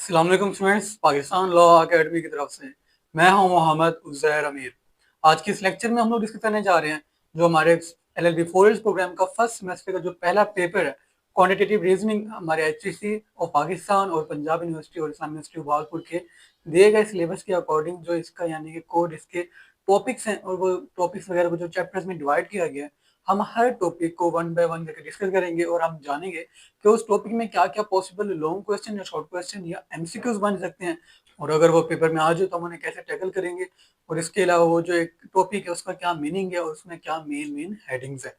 अस्सलाम वालेकुम students, Pakistan law academy की तरफ से मैं हूं मोहम्मद उज़ैर अमीर। आज के इस लेक्चर में हम लोग डिस्कस करने जा रहे हैं जो हमारे एलएलबी 4 इयर्स प्रोग्राम का फर्स्ट सेमेस्टर का जो पहला पेपर है, क्वांटिटेटिव रीजनिंग, हमारे एचईसी और पाकिस्तान और पंजाब यूनिवर्सिटी और इस्लामिक यूनिवर्सिटी भावलपुर के दिए गए सिलेबस के अकॉर्डिंग जो इसका यानी कि कोड इसके टॉपिक्स हैं और वो टॉपिक्स वगैरह को जो चैप्टर्स में डिवाइड किया गया है, हम हर टॉपिक को वन बाय वन करके डिस्कस करेंगे और हम जानेंगे कि उस टॉपिक में क्या क्या पॉसिबल लॉन्ग क्वेश्चन या शॉर्ट क्वेश्चन या एमसीक्यूज बन सकते हैं, और अगर वो पेपर में आ जाए तो हम उन्हें कैसे टैकल करेंगे। और इसके अलावा वो जो एक टॉपिक है उसका क्या मीनिंग है और उसमें क्या मेन मेन हेडिंग्स है।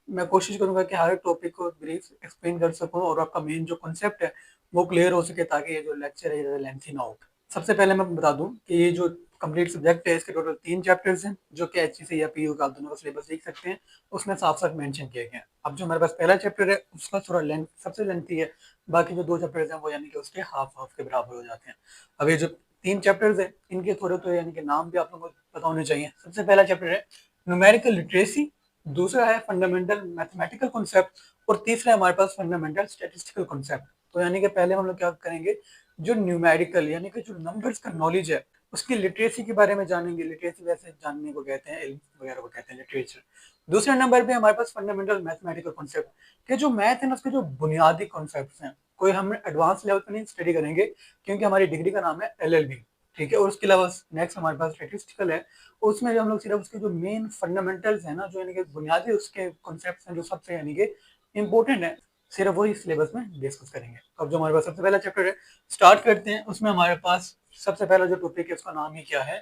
मैं कोशिश करूंगा कि हर टॉपिक को ब्रीफ एक्सप्लेन कर सकूं और आपका मेन जो कॉन्सेप्ट है वो क्लियर हो सके, ताकि ये जो लेक्चर है लेंथी ना हो। सबसे पहले मैं बता दूं कि ये जो कंप्लीट सब्जेक्ट है इसके टोटल 3 चैप्टर्स हैं जो कि एच से या पीयू का आप दोनों का सिलेबस देख सकते हैं, उसमें साफ साफ मेंशन किए गए हैं। अब जो हमारे पास पहला चैप्टर है उसका थोड़ा लेंथ सबसे लेंथी है, बाकी जो 2 चैप्टर्स हैं वो यानी कि उसके हाफ हाफ के बराबर हो जाते हैं। अब ये जो 3 चैप्टर्स हैं इनके थोड़े तो यानी कि नाम भी आप लोगों को पता होने चाहिए। सबसे पहला चैप्टर है न्यूमेरिकल लिटरेसी, दूसरा है फंडामेंटल मैथमेटिकल कॉन्सेप्ट और तीसरा है हमारे पास फंडामेंटल स्टैटिस्टिकल कॉन्सेप्ट। तो यानी कि पहले हम लोग क्या करेंगे, जो न्यूमेरिकल यानी कि जो नंबर्स का नॉलेज है उसकी लिटरेसी के बारे में जानेंगे। लिटरेसी वैसे जानने को कहते हैं, इल्म वगैरह को कहते हैं लिटरेचर। दूसरे नंबर पे हमारे पास फंडामेंटल मैथमेटिकल कॉन्सेप्ट के जो मैथ है ना उसके जो बुनियादी कॉन्सेप्ट हैं, कोई हम एडवांस लेवल पर नहीं स्टडी करेंगे क्योंकि हमारी डिग्री का नाम है एलएलबी। ठीक है, और उसके अलावा नेक्स्ट हमारे पास स्टेटिस्टिकल है, उसमें भी हम लोग सिर्फ उसके जो मेन फंडामेंटल्स है ना, जो यानी कि बुनियादी उसके कॉन्सेप्ट हैं जो सबसे यानी कि इम्पोर्टेंट है, सिर्फ वही सिलेबस में डिस्कस करेंगे। अब जो हमारे पास सबसे पहला चैप्टर है स्टार्ट करते हैं। उसमें हमारे पास सबसे पहला जो टॉपिक है उसका नाम ही क्या है,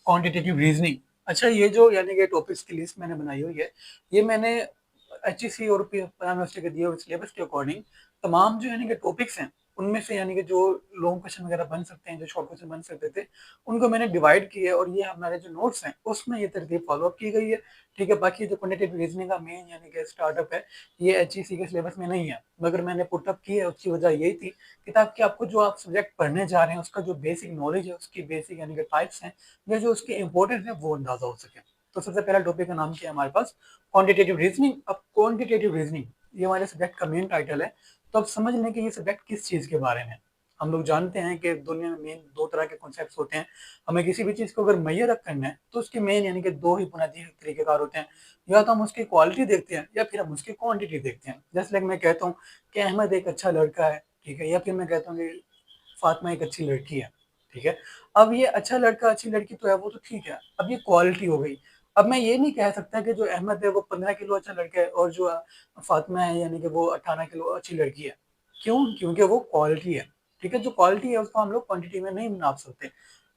क्वांटिटेटिव रीजनिंग। अच्छा, ये जो यानी कि टॉपिक्स की लिस्ट मैंने बनाई हुई है, ये मैंने एचईसी और पंजाब यूनिवर्सिटी के दिए हुए सिलेबस के अकॉर्डिंग तमाम जो यानी कि टॉपिक्स हैं उनमें से यानी कि जो लॉन्ग क्वेश्चन वगैरह बन सकते हैं, जो शॉर्ट क्वेश्चन बन सकते थे, उनको मैंने डिवाइड किया है और ये हमारे जो नोट्स हैं उसमें ये तरतीब फॉलो अप की गई है। ठीक है, बाकी जो क्वांटिटेटिव रीजनिंग का मेन यानी कि स्टार्टअप है ये एचईसी के सिलेबस में नहीं है, मगर मैंने पुटअप की है। उसकी वजह यही थी कि ताकि आपको जो आप सब्जेक्ट पढ़ने जा रहे हैं उसका जो बेसिक नॉलेज है, उसकी बेसिक यानी कि टाइप्स हैं या जो उसके इंपॉर्टेंस है वो अंदाजा हो सके। तो सबसे पहला टॉपिक का नाम क्या है हमारे पास, क्वांटिटेटिव रीजनिंग। अब क्वांटिटेटिव रीजनिंग ये हमारे सब्जेक्ट का मेन टाइटल है, तो अब समझ लें कि ये सब्जेक्ट किस चीज के बारे में। हम लोग जानते हैं कि दुनिया में मेन 2 तरह के कॉन्सेप्ट्स होते हैं। हमें किसी भी चीज को अगर मैयर करना है तो उसके मेन यानी कि 2 ही बुनियादी तरीकेकार होते हैं, या तो हम उसकी क्वालिटी देखते हैं या फिर हम उसकी क्वांटिटी देखते हैं। जैसे लाइक मैं कहता हूँ कि अहमद एक अच्छा लड़का है, ठीक है, या फिर मैं कहता हूँ कि फातिमा एक अच्छी लड़की है। ठीक है, अब ये अच्छा लड़का अच्छी लड़की तो है वो तो ठीक है, अब ये क्वालिटी हो गई। अब मैं ये नहीं कह सकता कि जो अहमद है वो 15 किलो अच्छा लड़का है और जो फातिमा है यानी कि वो 18 किलो अच्छी लड़की है। क्यों? क्योंकि वो क्वालिटी है। ठीक है, जो क्वालिटी है उसको हम लोग क्वांटिटी में नहीं नाप सकते।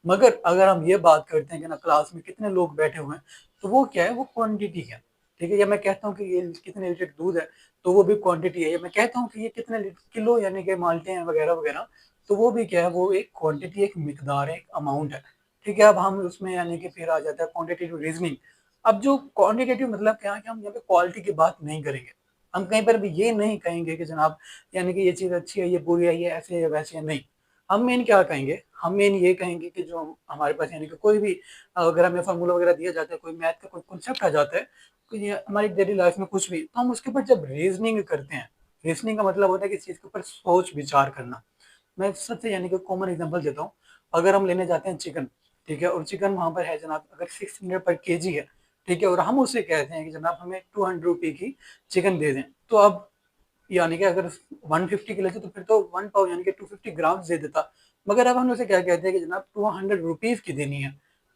मगर अगर हम ये बात करते हैं कि ना क्लास में कितने लोग बैठे हुए हैं, तो वो क्या है, वो क्वांटिटी है। ठीक है, या मैं कहता हूँ कि ये कितने लीटर दूध है, तो वो भी क्वांटिटी है। या मैं कहता हूँ कि ये कितने किलो यानी कि माल्टे हैं वगैरह वगैरह, तो वो भी क्या है, वो एक क्वांटिटी, एक मिकदार है, एक अमाउंट है। ठीक है, अब हम उसमें यानी कि फिर आ जाता है क्वांटिटेटिव रीजनिंग। अब जो क्वांटिटेटिव मतलब क्या है कि हम यहाँ पे क्वालिटी की बात नहीं करेंगे। हम कहीं पर भी ये नहीं कहेंगे कि जनाब यानी कि ये चीज़ अच्छी है, ये बुरी है, ये ऐसे है वैसे है, नहीं। हम मेन क्या कहेंगे, हम मेन ये कहेंगे कि जो हमारे पास यानी कि कोई भी अगर हमें फार्मूला वगैरह दिया जाता है, कोई मैथ का कोई कॉन्सेप्ट आ जाता है, तो ये हमारी डेली लाइफ में कुछ भी, तो हम उसके ऊपर जब रीजनिंग करते हैं, रीजनिंग का मतलब होता है कि चीज़ के ऊपर सोच विचार करना। मैं सबसे यानी कि कॉमन एग्जांपल देता हूँ। अगर हम लेने जाते हैं चिकन, ठीक है, और चिकन वहाँ पर है जनाब अगर 600 पर केजी है, ठीक है, और हम उसे कहते हैं कि जनाब हमें 200 रुपये की चिकन दे दें, तो अब यानी कि अगर 150 किलो से तो फिर तो 1 पाव यानी कि 250 ग्राम दे देता। मगर अब हम उसे क्या कहते हैं कि जनाब 200 रुपीज की देनी है।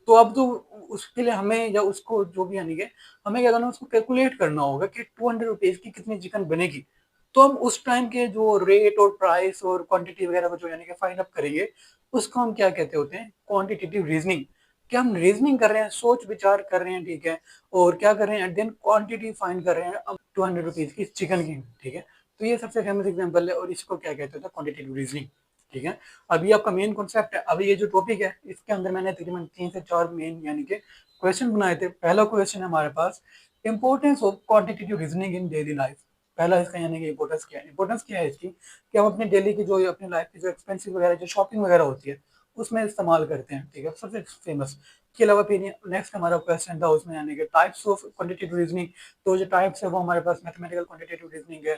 तो अब तो उसके लिए हमें या उसको जो भी यानी कि हमें क्या करना है, उसको कैलकुलेट करना होगा कि 200 रुपीज की कितनी चिकन बनेगी। तो हम उस टाइम के जो रेट और प्राइस और क्वांटिटी वगैरह को जो यानी कि फाइंड अप करेंगे, उसको हम क्या कहते होते हैं, क्वांटिटेटिव रीजनिंग। क्या हम रीजनिंग कर रहे हैं, सोच विचार कर रहे हैं, ठीक है, और क्या कर रहे हैं, देन क्वांटिटी फाइंड कर रहे हैं अब 200 रुपीज की चिकन की। ठीक है, तो ये सबसे फेमस एग्जांपल है और इसको क्या कहते हैं, क्वांटिटेटिव रीजनिंग। ठीक है, अभी आपका मेन कॉन्सेप्ट है, अभी ये जो टॉपिक है इसके अंदर मैंने तकरीबन 3 से 4 मेन यानी कि क्वेश्चन बनाए थे। पहला क्वेश्चन है हमारे पास, importance of quantitative reasoning in daily life. पहला इसका यानी कि इंपॉर्टेंस क्या है, इंपॉर्टेंस क्या है इसकी कि हम अपने डेली की जो अपनी लाइफ की जो एक्सपेंसिव वगैरह जो शॉपिंग वगैरह होती है उसमें इस्तेमाल करते हैं। ठीक है, सबसे फेमस। इसके अलावा फिर नेक्स्ट हमारा क्वेश्चन था उसमें यानी कि टाइप्स ऑफ क्वांटिटेटिव रीजनिंग। तो जो टाइप्स है वो हमारे पास मैथमेटिकल क्वांटिटेटिव रीजनिंग है,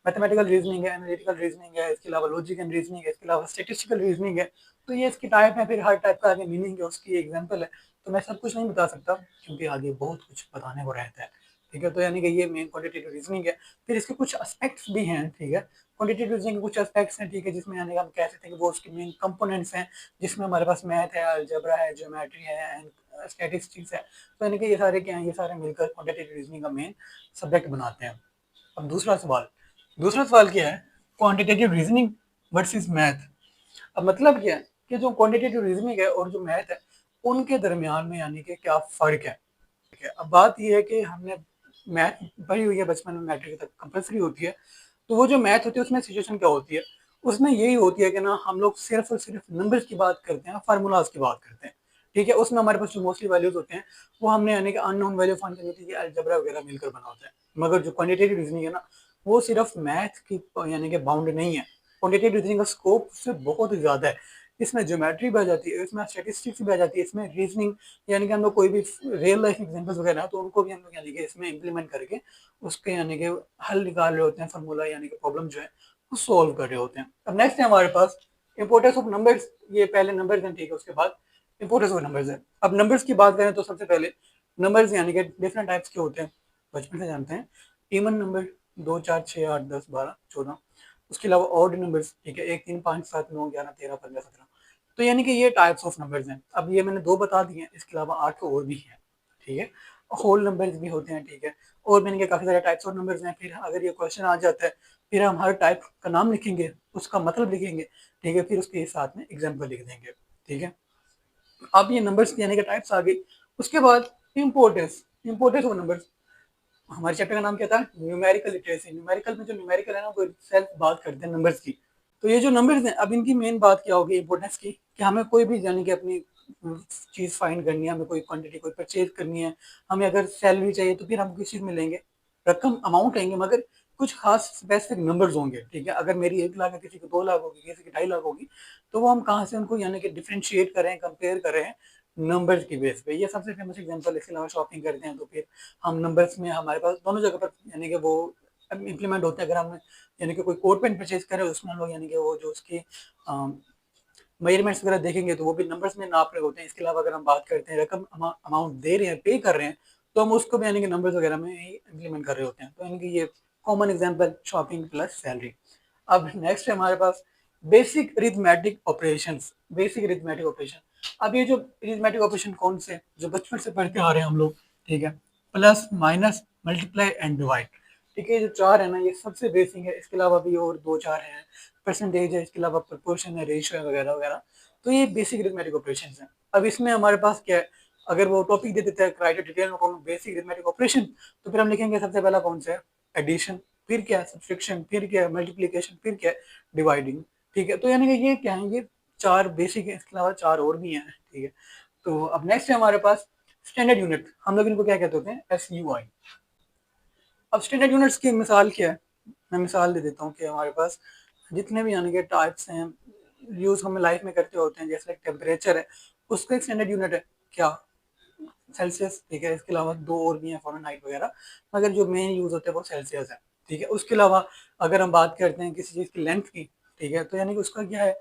मैथमेटिकल रीजनिंग है, एनालिटिकल रीजनिंग है, इसके अलावा लॉजिक एंड रीजनिंग है, इसके अलावा स्टेटिस्टिकल रीजनिंग है। तो ये इसकी टाइप है, फिर हर टाइप का आगे मीनिंग है, उसकी एग्जाम्पल है। तो मैं सब कुछ नहीं बता सकता क्योंकि आगे बहुत कुछ बताने को रहता है। ठीक है, तो यानी कि ये मेन क्वांटिटेटिव रीजनिंग है। फिर इसके कुछ एस्पेक्ट्स भी हैं। ठीक है, क्वांटिटेटिव रीजनिंग के कुछ एस्पेक्ट्स हैं। ठीक है, जिसमें यानी कि हम कह सकते हैं कि वो उसके मेन कंपोनेंट्स हैं, जिसमें हमारे पास मैथ है, अलजेब्रा है, ज्योमेट्री है एंड स्टैटिस्टिक्स है। तो यानी कि ये सारे क्या हैं, ये सारे मिलकर क्वांटिटेटिव रीजनिंग का मेन सब्जेक्ट बनाते हैं। अब दूसरा सवाल क्या है, क्वांटिटेटिव रीजनिंग वर्सेस मैथ। अब मतलब क्या है कि जो क्वांटिटेटिव रीजनिंग है और जो मैथ है, उनके दरमियान में यानी कि क्या फर्क है। ठीक है, अब बात यह है कि हमने मैथ पढ़ी हुई है बचपन में, मैट्रिक तक कंपलसरी होती है। तो वो जो मैथ होती है उसमें सिचुएशन क्या होती है, उसमें यही होती है कि ना हम लोग सिर्फ और सिर्फ नंबर्स की बात करते हैं, फार्मूलाज की बात करते हैं। ठीक है, उसमें हमारे पास जो मोस्टली वैल्यूज होते हैं वो हमने यानी कि अननोन वैल्यू फाइंड करनी होती है, अलजेब्रा वगैरह मिलकर बना होता है। मगर जो क्वांटिटेटिव रीजनिंग है ना, वो सिर्फ मैथ की यानी कि बाउंड नहीं है। क्वांटिटेटिव रीजनिंग का स्कोप उससे बहुत ही ज्यादा है। इसमें ज्योमेट्री भी आ जाती है, इसमें स्टैटिस्टिक्स भी आ जाती है, इसमें रीजनिंग यानी कि हम लोग कोई भी रियल लाइफ एग्जांपल्स वगैरह है तो उनको भी हम लोग यानी कि इसमें इम्प्लीमेंट करके उसके यानी कि हल निकाल रहे होते हैं, फार्मूला यानी कि प्रॉब्लम जो है वो सॉल्व कर रहे होते हैं। अब नेक्स्ट है हमारे पास इंपोर्टेंस ऑफ नंबर्स। ये पहले नंबर्स हैं, ठीक है, उसके बाद इंपोर्टेंस ऑफ नंबर्स है। अब नंबर्स की बात करें तो सबसे पहले नंबर्स यानी कि डिफरेंट टाइप्स के होते हैं, बचपन से जानते हैं। इवन नंबर 2 4 6 8 10 12 14, उसके अलावा ऑड नंबर्स, ठीक है, 1 3 5 7 9 11 13 15 17। तो यानी कि ये टाइप्स ऑफ नंबर्स हैं। अब ये मैंने 2 बता दिए हैं, इसके अलावा 8 और भी हैं। ठीक है, होल नंबर्स भी होते हैं। ठीक है, और मैंने कहा काफी सारे टाइप्स ऑफ नंबर्स हैं। फिर अगर ये क्वेश्चन आ जाता है, फिर हम हर टाइप का नाम लिखेंगे, उसका मतलब लिखेंगे। ठीक है, फिर उसके साथ में एग्जाम्पल लिख देंगे। ठीक है, अब ये नंबर्स यानी कि टाइप्स आ गई। उसके बाद इंपोर्टेंस ऑफ नंबर्स। हमारे चैप्टर का नाम क्या था, न्यूमेरिकल लिटरेसी। न्यूमेरिकल में जो न्यूमेरिकल है ना, वो सेल्फ बात करते हैं नंबर्स की। तो ये जो नंबर्स हैं, अब इनकी मेन बात क्या होगी इंपोर्टेंस की, कि हमें कोई भी यानी कि अपनी चीज फाइंड करनी है, हमें कोई क्वांटिटी कोई परचेज करनी है, हमें अगर सैलरी चाहिए तो फिर हम किस चीज में लेंगे, रकम अमाउंट लेंगे, मगर कुछ खास स्पेसिफिक नंबर्स होंगे। ठीक है, अगर मेरी 1 लाख है, किसी की 2 लाख होगी, किसी की 2.5 लाख होगी, तो वो हम कहाँ से उनको यानी कि डिफ्रेंशिएट करें, कंपेयर करें नंबर्स की बेस पे। ये सबसे फेमस एग्जांपल। इसके अलावा शॉपिंग करते हैं तो फिर हम नंबर्स में हमारे पास दोनों जगह पर यानी कि वो इम्प्लीमेंट होते हैं। अगर हम यानी कि कोई कोट पेन परचेज करें, उसमें हम लोग यानी कि वो जो उसकी मेजरमेंट्स वगैरह देखेंगे तो वो भी नंबर्स में नाप रहे होते हैं। इसके अलावा अगर हम बात करते हैं रकम अमाउंट दे रहे हैं, पे कर रहे हैं, तो हम उसको भी यानी कि नंबर्स वगैरह में ही इम्प्लीमेंट कर रहे होते हैं। तो यानी कि ये common example shopping plus salary. अब नेक्स्ट है हमारे पास basic arithmetic operations. Basic arithmetic operation. अब ये जो अरिथमेटिक ऑपरेशन कौन से, जो बचपन से पढ़ते आ रहे हैं हम लोग। ठीक है, plus minus multiply and divide. ठीक है, ये जो 4 है ना, ये सबसे बेसिक है। इसके अलावा भी और 2 4 हैं, परसेंटेज है, इसके अलावा प्रोपोर्शन है, रेशियो है, वगैरह वगैरह। तो ये बेसिक अरिथमेटिक ऑपरेशन है। अब इसमें हमारे पास क्या है, अगर वो टॉपिक दे देता है राइट डिटेल में बेसिक अरिथमेटिक ऑपरेशन, तो फिर हम लिखेंगे सबसे पहला कौन सा है, एडिशन, फिर क्या है सब्सट्रैक्शन, फिर क्या है मल्टीप्लिकेशन, फिर क्या है डिवाइडिंग। ठीक है, तो यानी कि ये क्या है, ये 4 बेसिक है, इसके अलावा 4 और भी हैं। ठीक है, तो अब नेक्स्ट है हमारे पास स्टैंडर्ड यूनिट। हम लोग इनको क्या कहते होते हैं, SUI। अब स्टैंडर्ड यूनिट्स की मिसाल क्या है, मैं मिसाल दे देता हूँ कि हमारे पास जितने भी यानी कि टाइप्स हैं, यूज हम लाइफ में करते होते हैं, जैसे टेम्परेचर है, उसका एक स्टैंडर्ड यूनिट है क्या, सेल्सियस। ठीक है, इसके अलावा 2 और भी हैं, फ़ारेनहाइट वगैरह, मगर जो मेन यूज होता है वो सेल्सियस है। ठीक है, उसके अलावा अगर हम बात करते हैं किसी चीज़ की लेंथ की, ठीक है, तो यानी कि उसका क्या है,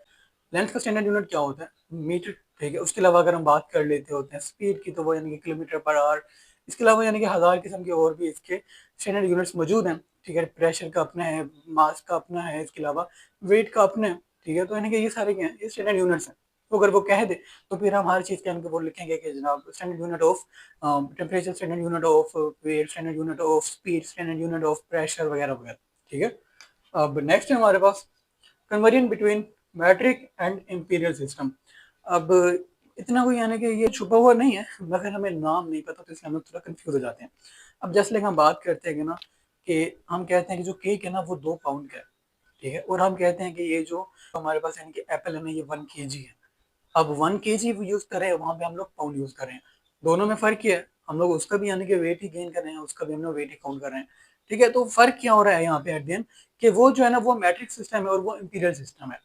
लेंथ का स्टैंडर्ड यूनिट क्या होता है, मीटर। ठीक है, उसके अलावा अगर हम बात कर लेते होते हैं स्पीड की, तो वो यानी कि किलोमीटर पर आवर। इसके अलावा यानी कि हज़ार किस्म के और भी इसके स्टैंडर्ड यूनिट्स मौजूद हैं। ठीक है, प्रेशर का अपना है, मास का अपना है, इसके अलावा वेट का अपना है। ठीक है, तो यानी कि ये सारे क्या हैं, ये स्टैंडर्ड यूनिट्स हैं। तो अगर वो कह दे तो फिर हम हर चीज़ के अंदर वो लिखेंगे कि जनाब standard unit of temperature, standard unit of weight, standard unit of speed, standard unit of pressure वगैरह वगैरह। ठीक है, अब नेक्स्ट है हमारे पास conversion between metric and imperial system. अब इतना कोई यानी कि ये छुपा हुआ नहीं है, मगर हमें नाम नहीं पता तो इसलिए हम लोग थोड़ा कंफ्यूज हो जाते हैं। अब जैसे लेकिन हम बात करते हैं कि ना, कि हम कहते हैं कि जो केक है ना वो 2 पाउंड का है। ठीक है, और हम कहते हैं कि ये जो हमारे पास यानी कि एप्पल है ना, ये 1 kg है। अब 1 kg यूज कर रहे हैं, वहां पे हम लोग पाउंड यूज कर रहे हैं। दोनों में फर्क क्या है, हम लोग उसका भी यानी कि वेट ही गेन कर रहे हैं, उसका भी हम लोग वेट ही काउंट कर रहे हैं। ठीक है, तो फर्क क्या हो रहा है यहाँ पे एट द एंड, कि वो जो है ना वो मैट्रिक सिस्टम है और वो इंपीरियल सिस्टम है।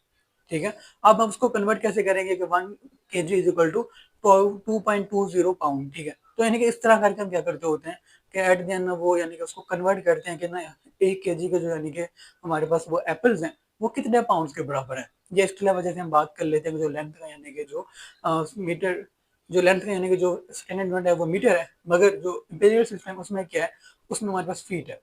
ठीक है, अब हम उसको कन्वर्ट कैसे करेंगे कि 1 kg is equal to 2.20 pound. ठीक है, तो यानी कि इस तरह करके हम क्या करते होते हैं, कि एट द एंड वो यानी कि उसको कन्वर्ट करते हैं कि ना 1 केजी के जो यानी कि हमारे पास वो एप्पल्स हैं वो कितने पाउंड्स के बराबर हैं। या इसके अलावा जैसे हम बात कर लेते हैं जो लेंथ का यानी कि जो मीटर जो लेंथ का यानी कि जो स्टैंडर्ड यूनिट है वो मीटर है, मगर जो इंपीरियल सिस्टम है उसमें क्या है, उसमें हमारे पास फीट है।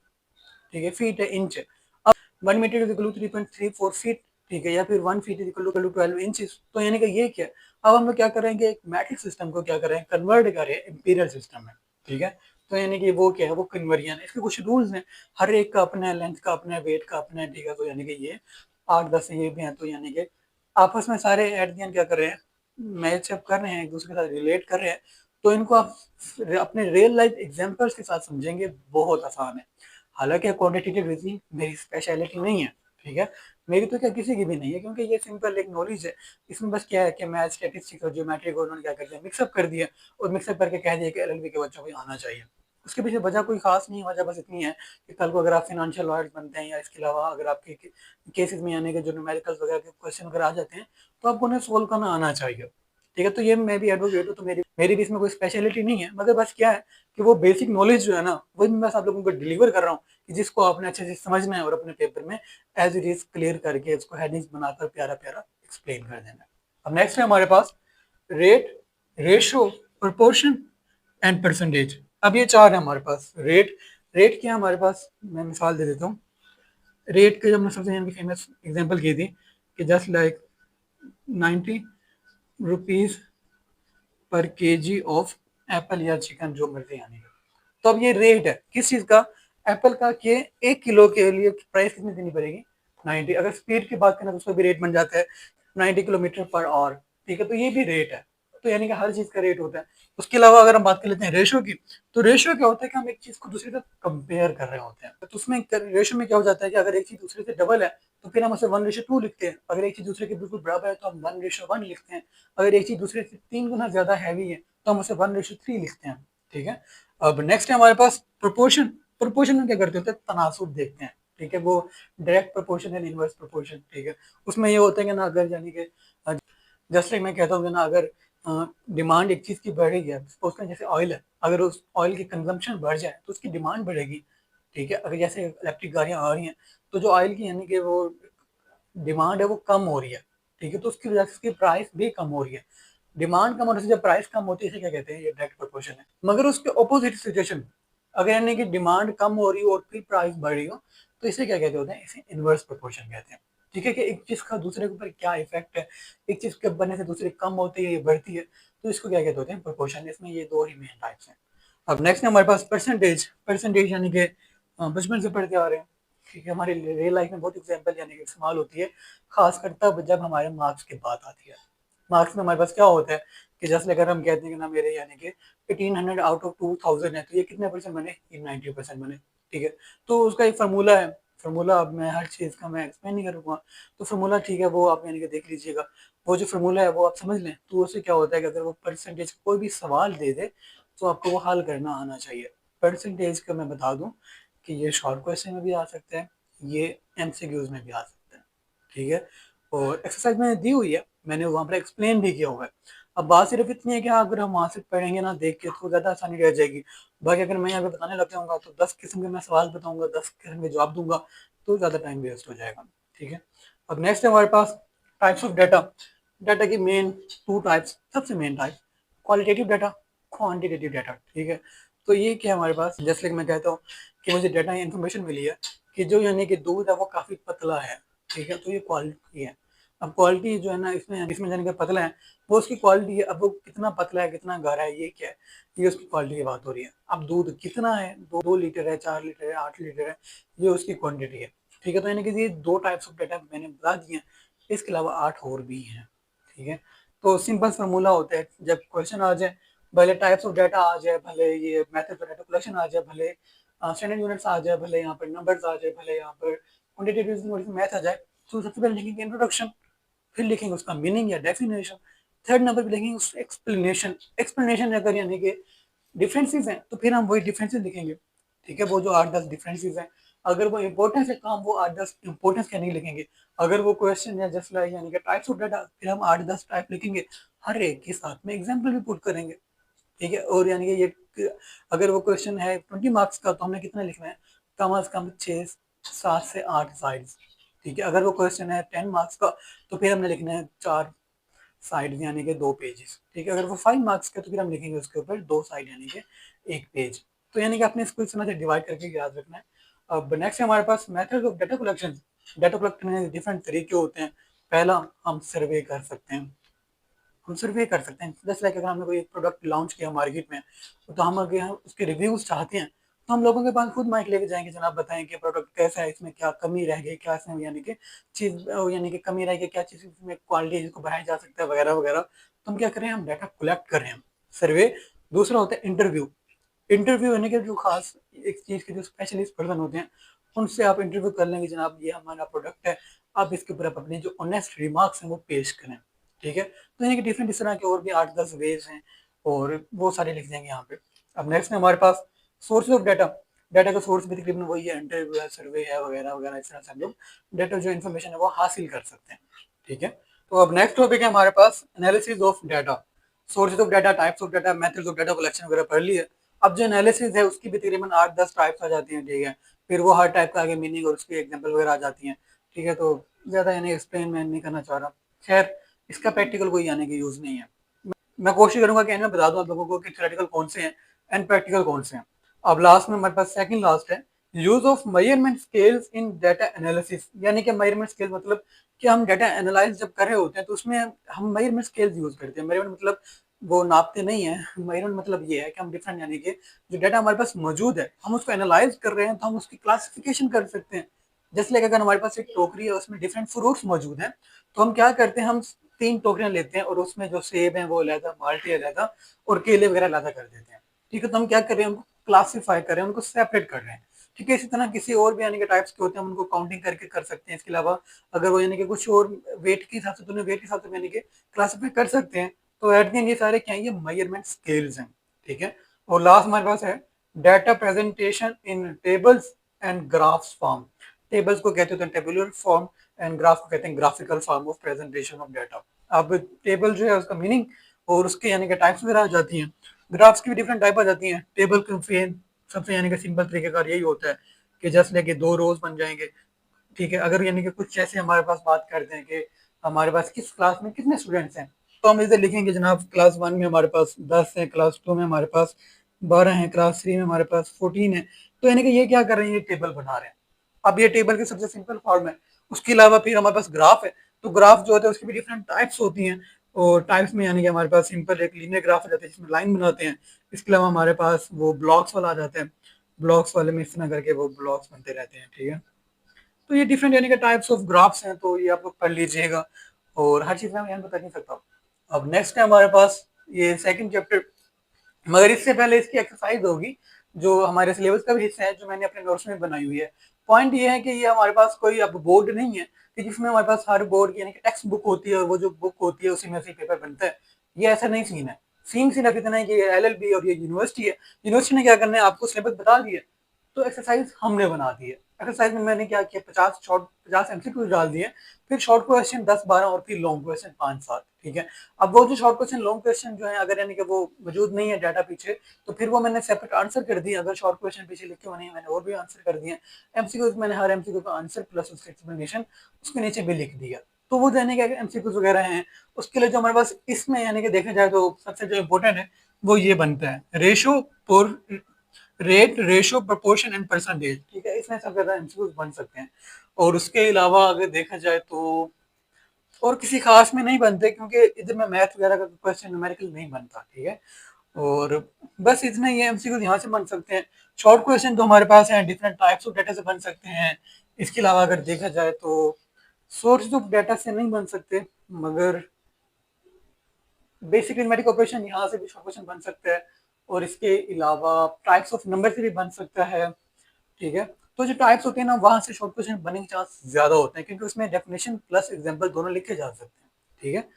ठीक है, फीट है, इंच है। अब 1 metre is equal to 3.34 feet, ठीक है, या फिर 1 feet is equal to 12 inches. तो यानी कि ये क्या है, अब हम लोग क्या करेंगे, एक मैट्रिक सिस्टम को क्या करें, कन्वर्ट करें इंपीरियल सिस्टम में। ठीक है, तो यानी कि वो क्या है, वो कन्वर्जन है। इसके कुछ रूल्स हैं, हर एक का अपना लेंथ का अपना वेट का अपना है। ठीक है, तो यानी कि ये 8-10 ये भी हैं, तो यानी कि आपस में सारे एट द एंड क्या कर रहे हैं, मैच अप कर रहे हैं, एक दूसरे के साथ रिलेट कर रहे हैं। तो इनको आप अपने रियल लाइफ एग्जांपल्स के साथ समझेंगे, बहुत आसान है। हालांकि क्वांटिटेटिव रीजनिंग मेरी स्पेशलिटी नहीं है, ठीक है, मेरी तो क्या किसी की भी नहीं है, क्योंकि ये सिंपल एक नॉलेज है। इसमें बस क्या है कि मैथ, स्टैटिस्टिक्स और ज्योमेट्री को उन्होंने क्या कर दिया, मिक्सअप कर दिया, और मिक्सअप करके कह दिया कि एलएलबी के बच्चों को आना चाहिए। उसके पीछे वजह कोई खास नहीं, वजह बस इतनी है कि कल को अगर आप फाइनेंशियल लॉयर्स बनते हैं, या इसके अलावा अगर आपके केसेस में यानी कि जो न्यूमेरिकल्स वगैरह के क्वेश्चन अगर आ जाते हैं, तो आपको उन्हें सोल्व करना आना चाहिए। ठीक है, तो ये मैं भी एडवोकेट हूँ, तो मेरी भी इसमें कोई स्पेशलिटी नहीं है, मगर बस क्या है कि वो बेसिक नॉलेज जो है ना, वही मैं बस आप लोगों को डिलीवर कर रहा हूँ, कि जिसको आपने अच्छे से समझना है और अपने पेपर में एज इट इज क्लियर करके उसको हेडिंग्स बनाकर प्यारा प्यारा एक्सप्लेन कर देना है। अब नेक्स्ट है हमारे पास rate, ratio, proportion and percentage. अब ये चार है हमारे पास। रेट, रेट क्या है हमारे पास, मैं मिसाल दे देता हूँ। रेट के जब मैं सबसे फेमस एग्जांपल की थी कि just like 90 rupees per KG of Apple या चिकन, जो मर्जी आने का। तो अब ये रेट है किस चीज का, एप्पल का, कि 1 किलो के लिए प्राइस कितनी देनी पड़ेगी, 90। अगर स्पीड की बात करें तो उसका भी रेट बन जाता है 90 किलोमीटर पर आवर। ठीक है, तो ये भी रेट है। तो यानी कि हर चीज का रेट होता है। उसके अलावा अगर हम बात कर लेते हैं रेशो की, तो रेशो क्या होता है कि हम एक चीज को दूसरे से कंपेयर कर रहे होते हैं। तो उसमें रेशो में क्या हो जाता है कि अगर एक चीज दूसरे से डबल है, तो फिर हम उसे 1:2 लिखते हैं। अगर एक चीज दूसरे के बिल्कुल बराबर है तो हम 1:1 लिखते हैं। अगर एक चीज दूसरे से 3 गुना ज्यादा हैवी है तो हम उसे 1:3 लिखते हैं। ठीक है, अब नेक्स्ट है हमारे पास प्रोपोर्शन। प्रोपोर्शन में क्या करते होते हैं, तनासुब देखते हैं। ठीक है, वो डायरेक्ट प्रोपोर्शन है, इनवर्स प्रोपोर्शन। ठीक है, उसमें ये होता है कि ना, अगर यानी कि जस्ट लाइक मैं कहता हूँ कि ना, अगर डिमांड एक चीज की बढ़ रही है, सपोज करें जैसे ऑयल है, अगर उस ऑयल की कंजम्पशन बढ़ जाए तो उसकी डिमांड बढ़ेगी। ठीक है, अगर जैसे इलेक्ट्रिक गाड़ियां आ रही हैं, तो जो ऑयल की यानी कि वो डिमांड है वो कम हो रही है। ठीक है, तो उसकी वजह से उसकी प्राइस भी कम हो रही है। डिमांड कम होने से जब प्राइस कम होती है, इसे क्या कहते हैं, ये डायरेक्ट प्रोपोर्शन है। मगर उसके ऑपोजिट सिचुएशन, अगर यानी कि डिमांड कम हो रही हो और फिर प्राइस बढ़ रही हो, तो इसे क्या कहते होते हैं, इसे इनवर्स प्रोपोर्शन कहते हैं। ठीक है, कि एक चीज का दूसरे के ऊपर क्या इफेक्ट है, एक चीज के बनने से दूसरी कम होती है या बढ़ती है, तो इसको क्या कहते होते हैं, प्रोपोर्शन। इसमें ये दो ही मेन टाइप्स हैं। अब नेक्स्ट है हमारे पास परसेंटेज। परसेंटेज यानी कि बचपन से पढ़ते आ रहे हैं। ठीक है, हमारे रियल लाइफ में बहुत एग्जाम्पल यानी कि इस्तेमाल होती है, खासकर तब जब हमारे मार्क्स की बात आती है। मार्क्स में हमारे पास क्या होता है कि जैसे अगर हम कहते हैं कि ना, मेरे यानी कि 1800 आउट ऑफ 2000 है, तो ये कितने परसेंट बने, ये 90% बने। ठीक है, तो उसका एक फार्मूला है। फार्मूला, अब मैं हर चीज़ का मैं एक्सप्लेन नहीं करूँगा, तो फार्मूला ठीक है, वो आप यानी कि देख लीजिएगा। वो जो फार्मूला है वो आप समझ लें, तो उससे क्या होता है कि अगर वो परसेंटेज कोई भी सवाल दे दे, तो आपको वो हल करना आना चाहिए। परसेंटेज का मैं बता दूं कि ये शॉर्ट क्वेश्चन में भी आ सकते हैं, ये एमसीक्यूज में भी आ सकते हैं। ठीक है, और एक्सरसाइज मैंने दी हुई है, मैंने वहाँ पर एक्सप्लेन भी किया हुआ है। अब बात सिर्फ इतनी है कि हाँ, अगर हम वहाँ से पढ़ेंगे ना देख के, तो ज़्यादा आसानी रह जाएगी। बाकी अगर मैं यहाँ पे बताने लग जाऊँगा तो 10 किस्म के मैं सवाल बताऊँगा, 10 किस्म के जवाब दूंगा, तो ज़्यादा टाइम वेस्ट हो जाएगा। ठीक है, अब नेक्स्ट है हमारे पास टाइप्स ऑफ डाटा। डाटा की मेन 2 टाइप्स, सबसे main type, qualitative data, quantitative data. ठीक है, तो ये क्या है हमारे पास, जैसे कि मैं कहता हूँ कि मुझे डाटा इन्फॉर्मेशन मिली है कि जो यानी कि दूध है वो काफ़ी पतला है। ठीक है, तो ये क्वालिटी है। अब क्वालिटी जो है ना, इसमें इसमें जाने का पतला है, वो उसकी क्वालिटी है। अब वो कितना पतला है, कितना गाढ़ा है, ये क्या है, ये उसकी क्वालिटी की बात हो रही है। अब दूध कितना है, 2 लीटर है, 4 लीटर है, 8 लीटर है, ये उसकी क्वांटिटी है। ठीक है, तो यानी कि ये 2 टाइप्स ऑफ डाटा मैंने बता दिए हैं, इसके अलावा 8 और भी हैं। ठीक है, तो सिंपल फार्मूला होता है, जब क्वेश्चन आ जाए, भले टाइप्स ऑफ डाटा आ जाए, भले ये मेथड ऑफ डाटा कलेक्शन आ जाए, भले स्टैंडर्ड यूनिट्स आ जाए, भले यहाँ पर नंबर्स आ जाए, भले यहाँ पर क्वांटिटेटिव मैथ आ जाए, तो सबसे पहले लिखेंगे इंट्रोडक्शन, फिर लिखेंगे उसका मीनिंग या डेफिनेशन, थर्ड नंबर पे लिखेंगे उसका एक्सप्लेनेशन। एक्सप्लेनेशन अगर यानी कि डिफरेंसेस हैं, तो फिर हम वही डिफरेंसेस लिखेंगे। ठीक है, वो जो 8-10 डिफरेंसेस हैं, अगर वो इंपॉर्टेंस है काम, वो 8-10 इंपॉर्टेंस क्या नहीं लिखेंगे। अगर वो क्वेश्चन या जस्ट लाइक यानी कि टाइप्स ऑफ डाटा, फिर हम 8-10 टाइप लिखेंगे, हर एक के साथ में एग्जाम्पल भी पुट करेंगे। ठीक है। और यानी कि ये अगर वो क्वेश्चन है 20 मार्क्स का तो हमने कितना लिखना है, कम अज कम 6 7 से 8 साइड्स। ठीक है। अगर वो क्वेश्चन है 10 मार्क्स का तो फिर हमने लिखना है 4 साइड यानी कि 2 पेजेस। ठीक है। अगर वो 5 मार्क्स का तो फिर हम लिखेंगे उसके ऊपर 2 साइड यानी कि 1 पेज। तो यानी कि आपने इसको इस तरह से डिवाइड करके याद रखना है। अब नेक्स्ट हमारे पास method of data collection. Data collect करने के डिफरेंट तरीके होते हैं। पहला, हम सर्वे कर सकते हैं। हम सर्वे कर सकते हैं जैसे लाइक अगर हमने कोई एक प्रोडक्ट लॉन्च किया मार्केट में, तो हम अगर हम उसके रिव्यूज चाहते हैं तो हम लोगों के पास खुद माइक लेके जाएंगे, जनाब बताएं कि प्रोडक्ट कैसा है, इसमें क्या कमी रह गई, क्या इसमें यानी कि चीज यानी कि कमी रह गई, क्या चीज इसमें क्वालिटी जिसको बढ़ाया जा सकता है वगैरह वगैरह। तो हम क्या करें, हम डाटा कलेक्ट कर रहे हैं, सर्वे। दूसरा होता है इंटरव्यू। इंटरव्यू यानी कि जो खास एक चीज के जो स्पेशलिस्ट पर्सन होते हैं उनसे आप इंटरव्यू कर लेंगे, जनाब ये हमारा प्रोडक्ट है, आप इसके ऊपर आप अपने जो ऑनेस्ट रिमार्क्स हैं वो पेश करें। ठीक है। तो यानी कि डिफरेंट इस तरह के और भी 8 10 वेज हैं और वो सारे लिख देंगे यहाँ पे। अब नेक्स्ट में हमारे पास सोर्स ऑफ डाटा। डाटा का सोर्स भी तकरीबन वही है, इंटरव्यू है, सर्वे है वगैरह वगैरह। इस तरह से हम लोग डाटा जो इन्फॉर्मेशन है वो हासिल कर सकते हैं। ठीक है। तो अब नेक्स्ट टॉपिक है हमारे पास analysis of data. Sources of data, types of data, methods of data collection वगैरह पढ़ लिए। अब जो एनालिसिस है उसकी भी तकरीबन 8 10 टाइप्स आ जाती हैं। ठीक है। फिर वो हर टाइप का आगे मीनिंग और उसकी एग्जांपल वगैरह आ जाती हैं। ठीक है। तो ज़्यादा यानी एक्सप्लेन मैं नहीं करना चाह रहा। खैर, इसका प्रैक्टिकल कोई आने की यूज़ नहीं है। मैं कोशिश करूंगा कि मैं बता दूं आप लोगों को कि थ्योरेटिकल कौन से हैं एंड प्रैक्टिकल कौन से हैं। अब लास्ट में हमारे पास सेकंड लास्ट है, use of measurement scales in data analysis. यानी कि मेजरमेंट स्केल मतलब कि हम डाटा एनालाइज जब कर रहे होते हैं तो उसमें हम मेजरमेंट स्केल्स यूज करते हैं। मेजरमेंट मतलब वो नापते नहीं है, मेजरमेंट मतलब ये है कि हम डिफरेंट यानी कि जो डाटा हमारे पास मौजूद है हम उसको एनालाइज कर रहे हैं तो हम उसकी क्लासिफिकेशन कर सकते हैं। जैसे लाइक अगर हमारे पास एक टोकरी है उसमें डिफरेंट फ्रूट्स मौजूद हैं तो हम क्या करते हैं, हम 3 टोकरियां लेते हैं और उसमें जो सेब है वो अलहदा, माल्टे अलहदा और केले वगैरह अलहदा कर देते हैं। ठीक है। तो हम क्या कर रहे हैं, उनको क्लासीफाई कर रहे हैं, उनको सेपरेट कर रहे हैं। ठीक है। इसी तरह किसी और भी यानी कि टाइप्स के होते हैं हम उनको काउंटिंग करके कर सकते हैं। इसके अलावा अगर वो यानी कि कुछ और वेट के हिसाब से तो वेट के हिसाब से यानी कि क्लासीफाई कर सकते हैं। तो एट द एंड ये सारे क्या है, ये मेजरमेंट स्केल्स हैं। ठीक है। और लास्ट हमारे पास है data presentation in tables and graphs form. Tables को कहते हैं टेबुलर फॉर्म एंड ग्राफ को कहते हैं graphical form of presentation of data. अब टेबल जो है उसका मीनिंग और उसके यानी कि टाइप्स वगैरह आ जाती हैं। ग्राफ्स की भी डिफरेंट टाइप आ जाती हैं। टेबल का फेन सबसे यानी कि सिंपल तरीके का यही होता है कि जस्ट लेके 2 रोज बन जाएंगे। ठीक है। अगर यानी कि कुछ ऐसे हमारे पास बात करते हैं कि हमारे पास किस क्लास में कितने स्टूडेंट्स हैं, तो हम इसे लिखेंगे जनाब क्लास 1 में हमारे पास 10 है, क्लास 2 में हमारे पास 12 है, क्लास 3 में हमारे पास 14 है। तो यानी कि ये क्या कर रहे हैं, ये टेबल बना रहे हैं। अब ये टेबल की सबसे सिंपल फॉर्म है। उसके अलावा फिर हमारे पास ग्राफ है। तो ग्राफ जो होता है उसकी भी डिफरेंट टाइप्स होती हैं। और टाइप्स में यानी कि हमारे पास सिंपल एक लीनियर ग्राफ आ जाता है जिसमें लाइन बनाते हैं। इसके अलावा हमारे पास वो ब्लॉक्स वाला आ जाता है। ब्लॉक्स वाले में इस तरह करके वो ब्लॉक्स बनते रहते हैं। ठीक है। तो ये डिफरेंट यानी कि टाइप्स ऑफ ग्राफ्स हैं, तो ये आप लोग पढ़ लीजिएगा। और हर चीज़ में मैं यहाँ बता नहीं सकता। अब नेक्स्ट है हमारे पास ये सेकंड चैप्टर, मगर इससे पहले इसकी एक्सरसाइज होगी जो हमारे सिलेबस का भी हिस्सा है, जो मैंने अपने नोट्स में बनाई हुई है। पॉइंट ये है कि ये हमारे पास कोई अब बोर्ड नहीं है कि जिसमें हमारे पास हर बोर्ड की यानी कि टेक्स्ट बुक होती है और वो जो बुक होती है उसी में से पेपर बनता है। ये ऐसा नहीं सीन है। सीन सिर्फ इतना है कि LLB और ये यूनिवर्सिटी है, यूनिवर्सिटी ने क्या करना है आपको सिलेबस बता दिया, तो एक्सरसाइज हमने बना दी है। एक्सरसाइज में मैंने क्या किया, 50 MCQ डाल दिए, फिर शॉर्ट क्वेश्चन 10 12 और फिर लॉन्ग क्वेश्चन 5 7। ठीक है। अब वो जो शॉर्ट क्वेश्चन लॉन्ग क्वेश्चन जो है अगर यानी कि वो मौजूद नहीं है डाटा पीछे, तो फिर वो मैंने सेपरेट आंसर कर दिया। अगर शॉर्ट क्वेश्चन पीछे लिखे हुए नहीं मैंने और भी आंसर कर दिए। MCQ मैंने हर MCQ का आंसर प्लस उसका एक्सप्लेनेशन उसके नीचे भी लिख दिया। तो वो यानी कि MCQ वगैरह हैं उसके लिए जो हमारे पास इसमें यानी कि देखा जाए तो सबसे जो इम्पोर्टेंट है वो ये बनता है रेशो पर rate, ratio, proportion and percentage. ठीक है। इसमें सबसे ज्यादा MCQ बन सकते हैं। और उसके अलावा अगर देखा जाए तो और किसी खास में नहीं बनते क्योंकि इधर में मैथ वगैरह का क्वेश्चन न्यूमेरिकल नहीं बनता। ठीक है। और बस इतना ही है, MCQ यहाँ से बन सकते हैं। शॉर्ट क्वेश्चन तो हमारे पास हैं, डिफरेंट टाइप्स ऑफ डाटा से बन सकते हैं। इसके अलावा अगर देखा जाए तो सोर्स ऑफ डाटा से नहीं बन सकते, मगर बेसिक न्यूमेरिक ऑपरेशन यहाँ से भी शॉर्ट क्वेश्चन बन सकता है। और इसके अलावा टाइप्स ऑफ नंबर से भी बन सकता है। ठीक है। तो जो टाइप्स होते हैं ना वहां से शॉर्ट क्वेश्चन बनने के चांस ज्यादा होते हैं क्योंकि उसमें डेफिनेशन प्लस एग्जांपल दोनों लिखे जा सकते हैं। ठीक है।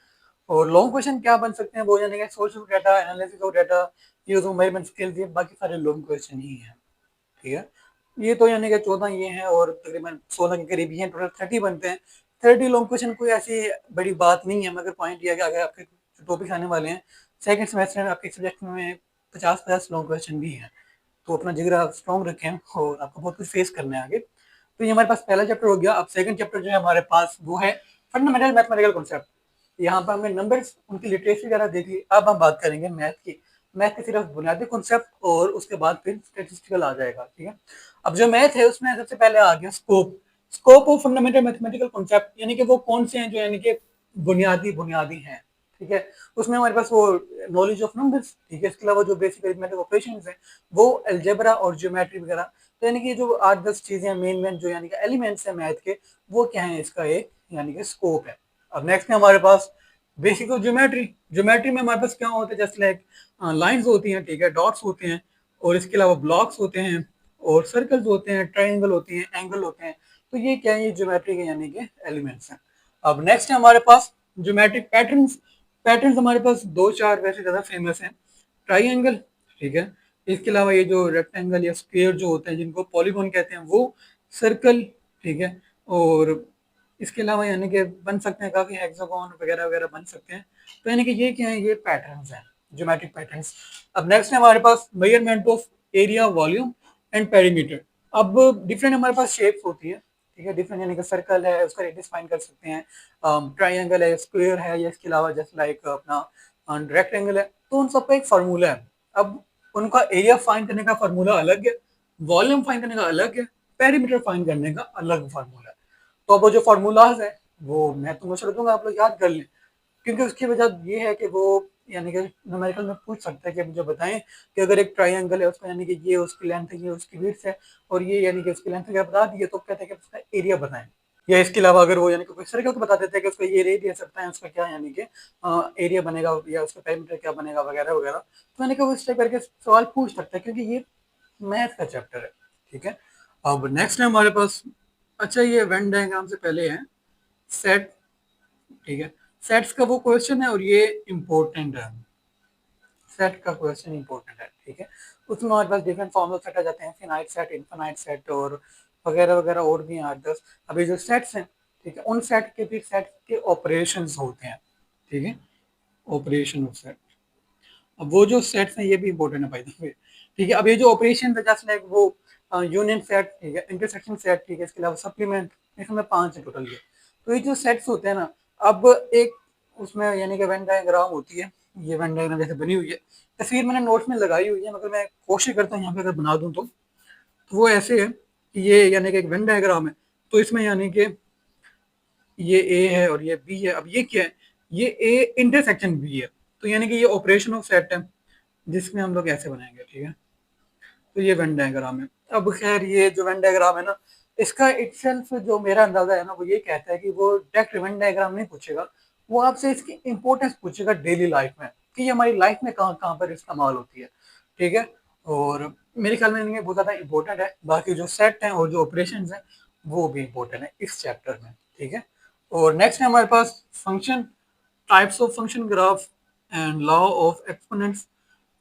और लॉन्ग क्वेश्चन क्या बन सकते हैं, वो यानी कि source of data, analysis of data, use of measurement scales, ये बाकी सारे लॉन्ग क्वेश्चन ही हैं। ठीक है। ये तो यानी कि 14 ये हैं और तकरीबन 16 के करीब ही हैं, टोटल 30 बनते हैं। 30 लॉन्ग क्वेश्चन कोई ऐसी बड़ी बात नहीं है, मगर पॉइंट ये है कि अगर आपके टॉपिक्स आने वाले हैं सेकंड सेमेस्टर में आपके सब्जेक्ट में 50-50 लॉन्ग क्वेश्चन भी हैं, तो अपना जिगरा स्ट्रॉन्ग रखें और आपको बहुत कुछ फेस करना है आगे। तो ये हमारे पास पहला चैप्टर हो गया। अब सेकंड चैप्टर जो है हमारे पास वो है फंडामेंटल मैथमेटिकल कॉन्सेप्ट। यहाँ पर हमने नंबर्स, उनकी लिटरेसी वगैरह देख ली। अब हम बात करेंगे मैथ की। मैथ के सिर्फ बुनियादी कॉन्सेप्ट और उसके बाद फिर स्टेटिस्टिकल आ जाएगा, ठीक है। अब जो मैथ है उसमें सबसे पहले आ गया scope. Scope of fundamental mathematical concept, यानी कि वो कौन से हैं जो यानी कि बुनियादी बुनियादी हैं, ठीक है। उसमें हमारे पास वो नॉलेज ऑफ नंबर्स, ठीक है। इसके अलावा जो बेसिक अरिथमेटिक ऑपरेशंस हैं, वो अलजेब्रा और ज्योमेट्री वगैरह। तो यानी कि जो 8-10 चीजें मेन मेन जो यानी कि एलिमेंट्स हैं मैथ के, वो क्या है, इसका एक यानी कि स्कोप है। अब नेक्स्ट है हमारे पास बेसिक ऑफ ज्योमेट्री। ज्योमेट्री में हमारे पास क्या होता है, जस्ट लाइक लाइंस होती हैं, ठीक है, डॉट्स होते हैं, और इसके अलावा ब्लॉक्स होते हैं, और सर्कल्स होते हैं, ट्राइंगल होती हैं, एंगल होते हैं। तो ये क्या है, ये ज्योमेट्री के यानी कि एलिमेंट्स हैं। अब नेक्स्ट है हमारे पास ज्योमेट्रिक पैटर्न्स। पैटर्न्स हमारे पास 2-4 वैसे ज्यादा फेमस हैं। ट्राइंगल, ठीक है। इसके अलावा ये जो रेक्टेंगल या स्क्वायर जो होते हैं जिनको पॉलीगॉन कहते हैं, वो सर्कल, ठीक है। और इसके अलावा यानी कि बन सकते हैं काफी हेक्सागोन वगैरह वगैरह बन सकते हैं। तो यानी कि ये क्या है, ये पैटर्न्स हैं, ज्योमेट्रिक पैटर्न्स। अब नेक्स्ट है हमारे पास measurement of area, volume and perimeter. अब डिफरेंट हमारे पास शेप्स होती है, ठीक है। डिफरेंट यानी कि सर्कल है, उसका रेडियस फाइंड कर सकते हैं, ट्राइंगल है, स्क्वायर है, या इसके अलावा जस्ट लाइक अपना रेक्टेंगल है। तो उन सबका एक फार्मूला है। अब उनका एरिया फाइंड करने का फार्मूला अलग है, वॉल्यूम फाइंड करने का अलग है, पेरीमीटर फाइंड करने का अलग फार्मूला है। तो अब वो जो फार्मूलाज है वो मैं तुमको छोड़ दूंगा, आप लोग याद कर लें, क्योंकि उसकी वजह ये है कि वो यानी कि न्यूमेरिकल में पूछ सकता है कि मुझे बताएं कि अगर एक ट्राइंगल है उसका यानी कि ये उसकी लेंथ है, ये उसकी विड्थ है, और ये यानी कि उसकी लेंथ वगैरह बता दी है, तो कहते हैं कि उसका एरिया बताएं। या इसके अलावा अगर वो यानी कि कोई सर्कल को बता देते हैं कि उसका ये रेडियस सकता है, उसका क्या यानी कि एरिया बनेगा, या उसका पेरीमीटर क्या बनेगा वगैरह वगैरह। तो यानी कि वो इस टाइप करके सवाल पूछ सकता है, क्योंकि ये मैथ का चैप्टर है, ठीक है। अब नेक्स्ट है हमारे पास, अच्छा ये वेन डायग्राम से पहले है सेट, ठीक है। सेट्स का वो क्वेश्चन है और ये इम्पोर्टेंट है। सेट का क्वेश्चन इंपॉर्टेंट है, ठीक है। उसमें हमारे पास डिफरेंट फॉर्म ऑफ सेट आ जाते हैं, फिनाइट सेट, इनफिनाइट सेट, और वगैरह वगैरह और भी हैं 8-10। अभी जो सेट्स हैं, ठीक है, उन सेट के भी सेट के ऑपरेशंस होते हैं, ठीक है, ऑपरेशन ऑफ सेट। अब वो जो सेट्स हैं ये भी इंपॉर्टेंट है भाई, ठीक है। अब ये जो ऑपरेशन है जस्ट लाइक वो यूनियन सेट, ठीक है, इंटरसेक्शन सेट, ठीक है, इसके अलावा सप्लीमेंट, इसमें 5 है टोटल ये। तो ये जो सेट्स होते हैं ना, अब एक उसमें यानी कि वेन डायग्राम होती है, ये वेन डायग्राम जैसे बनी हुई है, तस्वीर मैंने नोट्स में लगाई हुई है, मगर मैं कोशिश करता हूँ यहाँ पे अगर बना दूँ तो वो ऐसे है कि ये यानी कि एक वेन डायग्राम है। तो इसमें यानी कि ये ए है और ये बी है। अब ये क्या है, ये ए इंटरसेक्शन बी है। तो यानी कि ये ऑपरेशन ऑफ सेट है, जिसमें हम लोग ऐसे बनाएंगे, ठीक है। तो ये वेन डायग्राम है। अब खैर ये जो वेन डायग्राम है ना, इसका इटसेल्फ जो मेरा अंदाजा है ना, वो ये कहता है कि वो डायरेक्ट वेन डायग्राम नहीं पूछेगा, वो आपसे इसकी इंपॉर्टेंस पूछेगा डेली लाइफ में, कि ये हमारी लाइफ में कहाँ कहाँ पर इस्तेमाल होती है, ठीक है। और मेरे ख्याल में ये बहुत ज़्यादा इंपॉर्टेंट है। बाकी जो सेट हैं और जो ऑपरेशन हैं वो भी इंपॉर्टेंट है इस चैप्टर में, ठीक है। और नेक्स्ट है हमारे पास function, types of function graph and law of exponents.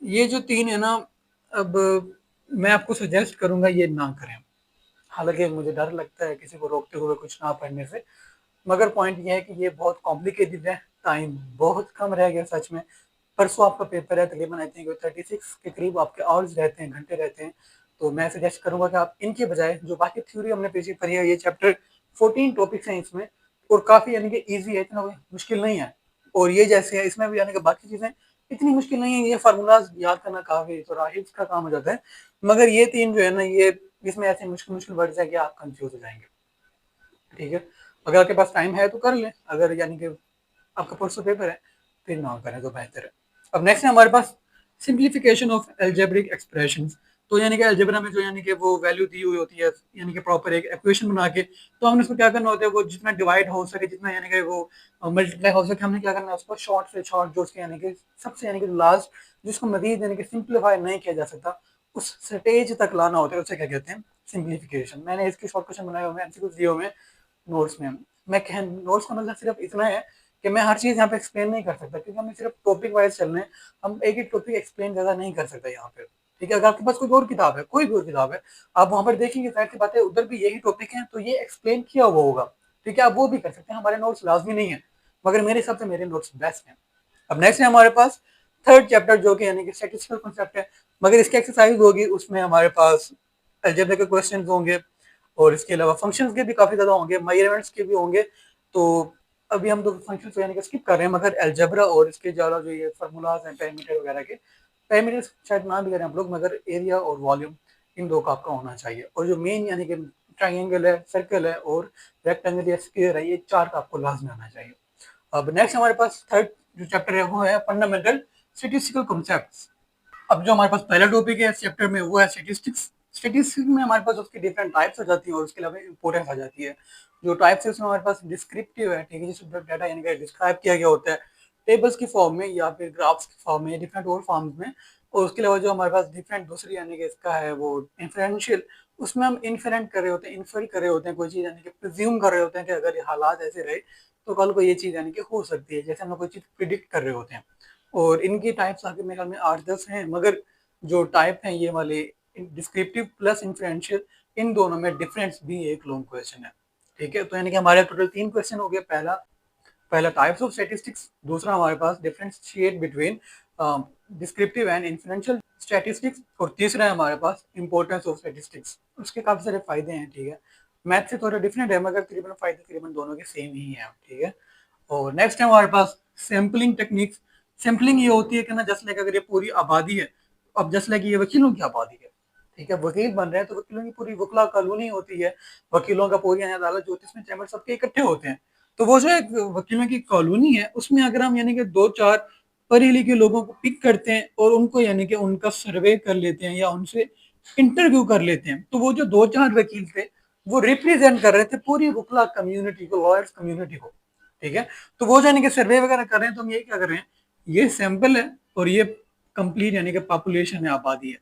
ये जो 3 है ना, अब मैं आपको सजेस्ट करूंगा ये ना करें। हालांकि मुझे डर लगता है किसी को रोकते हुए कुछ ना पढ़ने से, मगर पॉइंट ये है कि ये बहुत कॉम्प्लिकेटेड है, टाइम बहुत कम रह गया सच में। परसों आपका पेपर है, तकरीबन आई थिंक 36 के करीब आपके आवर्स रहते हैं, घंटे रहते हैं। तो मैं सजेस्ट करूंगा कि आप इनके बजाय जो बाकी थ्योरी हमने पीछे पढ़ी है, ये चैप्टर 14 टॉपिक्स हैं इसमें, और काफी यानी कि ईजी है, इतना कोई मुश्किल नहीं है। और ये जैसे है इसमें भी यानी कि बाकी चीजें इतनी मुश्किल नहीं है, ये फार्मूलाज याद करना काफी तो राहिब का काम हो जाता है। मगर ये 3 जो है ना, ये इसमें ऐसे मुश्किल मुश्किल वर्ड्स है कि आप कंफ्यूज हो जाएंगे, ठीक है। अगर आपके पास टाइम है तो कर लें, अगर यानी कि आपका परसों पेपर है फिर ना करें तो बेहतर है। अब नेक्स्ट है हमारे पास सिंप्लीफिकेशन ऑफ एल्जेब्रिक एक्सप्रेशंस। तो यानी कि अलजेब्रा में जो यानी कि वो वैल्यू दी हुई होती है, यानी कि प्रॉपर एक इक्वेशन बना के, तो हमने उसको क्या करना होता है, वो जितना डिवाइड हो सके, जितना यानी कि वो मल्टीप्लाई हो सके, हमने क्या करना है उसको शॉर्ट से शॉर्ट, जो उसके यानी कि सबसे यानी कि लास्ट, जिसको मजीद यानी कि सिंप्लीफाई नहीं किया जा सकता, उस स्टेज तक लाना होता है, उसे क्या कहते हैं, सिंप्लीफिकेशन। मैंने इसके शॉर्ट क्वेश्चन बनाए हुए हैं, एमसीक्यूज दिए हुए हैं नोट्स में। मैं कह नोट्स का मतलब सिर्फ इतना है कि मैं हर चीज़ यहाँ पे एक्सप्लेन नहीं कर सकता, क्योंकि हमें सिर्फ टॉपिक वाइज चलना है। हम एक एक टॉपिक एक्सप्लेन ज़्यादा नहीं कर सकते यहाँ पे, ठीक है। अगर आपके पास कोई और किताब है, कोई भी और किताब है, आप वहाँ पर देखेंगे जाहिर सी बात है उधर भी यही टॉपिक है, तो ये एक्सप्लेन किया हुआ होगा, ठीक है। आप वो भी कर सकते हैं, हमारे नोट्स लाजमी नहीं है, मगर मेरे हिसाब से मेरे नोट्स बेस्ट हैं। अब नेक्स्ट है हमारे पास थर्ड चैप्टर जो कि यानी कि स्टैटिस्टिकल कॉन्सेप्ट है, मगर इसकी एक्सरसाइज होगी, उसमें हमारे पास अलजेब्रा के क्वेश्चन होंगे और इसके अलावा फंक्शंस के भी काफ़ी ज़्यादा होंगे, मेजरमेंट्स के भी होंगे। तो अभी हम तो फंक्शंस यानी कि स्किप कर रहे हैं, मगर अलजेब्रा और इसके अलावा जो ये फार्मूलाज हैं पैरामीटर वगैरह के, पैरामीटर शायद ना भी करें आप लोग, मगर एरिया और वॉल्यूम इन दो का आपका होना चाहिए। और जो मेन यानी कि ट्राइंगल है, सर्कल है और रेक्टेंगल या स्क्वायर है, ये चार का आपको लाजमी आना चाहिए। अब नेक्स्ट हमारे पास थर्ड जो चैप्टर है वो है फंडामेंटल स्टैटिस्टिकल कॉन्सेप्ट्स। अब जो हमारे पास पहला टॉपिक है इस चैप्टर में वो है स्टैटिस्टिक्स। स्टैटिस्टिक्स में हमारे पास उसकी डिफरेंट टाइप्स आ जाती है और उसके अलावा इंपॉर्टेंस आ जाती है। जो टाइप्स है उसमें हमारे पास डिस्क्रिप्टिव है, ठीक है, जिसमें डाटा यानी कि डिस्क्राइब किया गया होता है टेबल्स की फॉर्म में या फिर ग्राफ्स की फॉर्म में, डिफरेंट और फॉर्म्स में। और उसके अलावा जो हमारे पास डिफरेंट दूसरी यानी कि इसका है वो इन्फरेंशियल, उसमें हम इन्फरेंट कर रहे होते हैं, इन्फर कर रहे होते हैं कोई चीज़, यानी कि प्रिज्यूम कर रहे होते हैं कि अगर ये हालात ऐसे रहे तो कल को ये चीज़ यानी कि हो सकती है, जैसे हम लोग कोई चीज़ प्रिडिक्ट कर रहे होते हैं। और इनकी टाइप्स आगे मेरे ख्याल में 8-10 हैं, मगर जो टाइप हैं ये वाले डिस्क्रिप्टिव प्लस इन्फ्लुएंशियल, इन दोनों में डिफरेंस भी एक लॉन्ग क्वेश्चन है। ठीक है, तो यानी कि हमारे टोटल 3 क्वेश्चन हो गए। पहला पहला टाइप्स ऑफ स्टैटिस्टिक्स, दूसरा हमारे पास differentiate between descriptive and influential statistics, और तीसरा है हमारे पास इंपॉर्टेंस ऑफ स्टैटिस्टिक्स। उसके काफी सारे फायदे हैं, ठीक है, मैथ से थोड़ा डिफरेंट है मगर तकरीबन फायदे तकरीबन दोनों के सेम ही हैं, ठीक है। और नेक्स्ट है हमारे पास सैम्पलिंग टेक्निक्स। सैम्पलिंग ये होती है कि ना, जस्ट लाइक अगर ये पूरी आबादी है, अब जस्ट लाइक ये वकीलों की आबादी है, ठीक है, वकील बन रहे हैं तो वकीलों की पूरी वकला कॉलोनी होती है, वकीलों का पूरी अदालत जो होती है उसमें चैम्बर सबके इकट्ठे होते हैं। तो वो जो एक वकीलों की कॉलोनी है उसमें अगर हम यानी कि 2-4 पढ़े लिखे लोगों को पिक करते हैं और उनको यानी कि उनका सर्वे कर लेते हैं या उनसे इंटरव्यू कर लेते हैं, तो वो जो 2-4 वकील थे वो रिप्रेजेंट कर रहे थे पूरी वकला कम्युनिटी को, लॉयर्स कम्युनिटी को, ठीक है। तो वो यानी कि सर्वे वगैरह कर रहे हैं, तो हम ये क्या कर रहे हैं, ये सैंपल है और ये कंप्लीट यानी कि पॉपुलेशन है, आबादी है,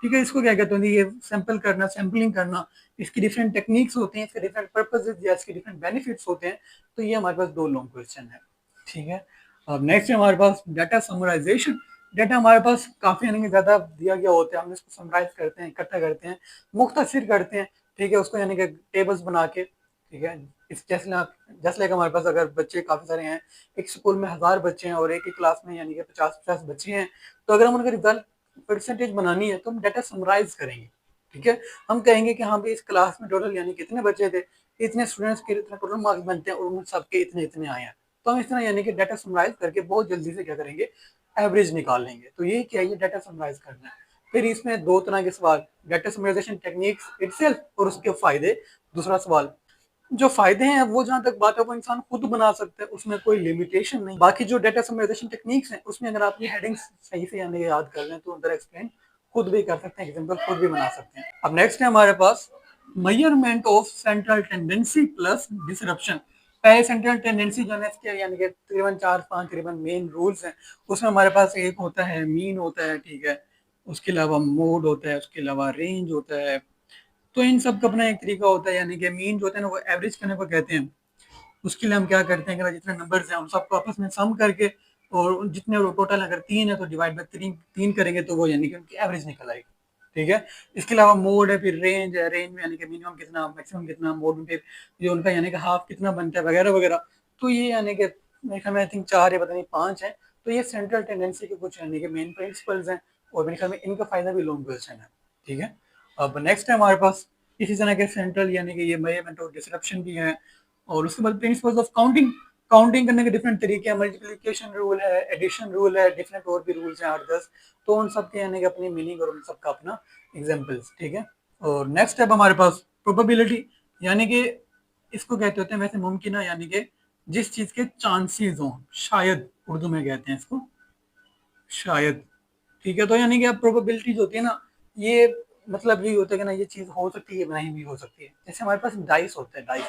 ठीक है। इसको क्या कहते हैं, ये सैंपल करना, सैंपलिंग करना, इसकी डिफरेंट टेक्निक्स होती हैं, इसके डिफरेंट पर्पसेज या इसके डिफरेंट बेनिफिट्स होते हैं। तो ये हमारे पास 2 लॉन्ग क्वेश्चन है, ठीक है। अब नेक्स्ट है हमारे पास डाटा समराइजेशन। डाटा हमारे पास काफी यानी कि ज्यादा दिया गया होता है, हम इसको समराइज करते हैं, इकट्ठा करते हैं, मुख्तसर करते हैं, ठीक है, उसको यानी कि टेबल्स बना के, ठीक है। इस जैसे लाइक हमारे पास अगर बच्चे काफी सारे हैं, एक स्कूल में 1000 बच्चे हैं और एक ही क्लास में यानी कि 50-50 बच्चे हैं, तो अगर हम उनका रिजल्ट परसेंटेज बनानी है तो हम डाटा समराइज करेंगे, ठीक है। हम कहेंगे कि हाँ भाई इस क्लास में टोटल यानी कितने बच्चे थे, इतने स्टूडेंट्स के इतने टोटल मार्क्स बनते हैं और उन सबके इतने इतने आए हैं। तो हम इस तरह यानी कि डाटा समराइज करके बहुत जल्दी से क्या करेंगे, एवरेज निकाल लेंगे। तो ये क्या है, ये डाटा समराइज करना है। फिर इसमें 2 तरह के सवाल, डाटा समराइजेशन टेक्निक्स इटसेल्फ और उसके फायदे। दूसरा सवाल, जो फायदे हैं वो जहां तक बात है वो इंसान खुद बना सकता है, उसमें कोई लिमिटेशन नहीं। बाकी जो डाटा समराइजेशन टेक्निक्स हैं उसमें अगर आप ये हेडिंग्स सही से यानी याद कर लें तो अंदर एक्सप्लेन खुद भी कर सकते हैं, एग्जाम्पल खुद भी बना सकते हैं। अब नेक्स्ट है हमारे पास measurement of central tendency plus disruption. पहले सेंट्रल टेंडेंसी जो है इसके यानी कि तकरीबन 4-5 तकरीबन मेन रूल्स हैं। उसमें हमारे पास एक होता है मीन होता है, ठीक है, उसके अलावा मोड होता है, उसके अलावा रेंज होता है। तो इन सब का अपना एक तरीका होता है, यानी कि मीन जो होता है ना वो एवरेज करने को कहते हैं। उसके लिए हम क्या करते हैं कि भाई जितने नंबर्स हैं उन सबको आपस में सम करके, और जितने टोटल अगर 3 है तो डिवाइड बाई 3 करेंगे तो वो यानी कि उनकी एवरेज निकल आएगी, ठीक है। इसके अलावा मोड है, फिर रेंज है, रेंज में यानी कि मिनिमम कितना मैक्सिमम कितना, मोड में फिर जो उनका यानी कि हाफ कितना बनता है वगैरह वगैरह। तो ये यानी कि मेरे ख्याल में आई थिंक 4 या पता नहीं 5 है। तो ये सेंट्रल टेंडेंसी के कुछ यानी कि मेन प्रिंसिपल्स हैं और मेरे ख्याल में इनका फायदा भी लॉन्ग क्वेश्चन है, ठीक है। अब नेक्स्ट है हमारे पास इसी तरह के सेंट्रल यानी कि ये मेजरमेंट और डिसरप्शन भी है। और उसके बाद प्रिंसिपल्स ऑफ काउंटिंग, काउंटिंग करने के डिफरेंट तरीके हैं, मल्टीप्लिकेशन रूल है, एडिशन रूल है, डिफरेंट और भी रूल्स हैं 8-10। तो उन सब के यानी कि अपनी मीनिंग और उन सब का अपना एग्जाम्पल्स, ठीक है। और नेक्स्ट है हमारे पास प्रोबेबिलिटी, यानी कि इसको कहते होते हैं वैसे मुमकिन है, यानी कि जिस चीज के चांसेस हों, शायद उर्दू में कहते हैं इसको, शायद, ठीक है। तो यानी कि अब प्रोबेबिलिटी जो होती है ना, ये मतलब यही होता है कि ना ये चीज हो सकती है, नहीं भी हो सकती है। जैसे हमारे पास डाइस होता है, डाइस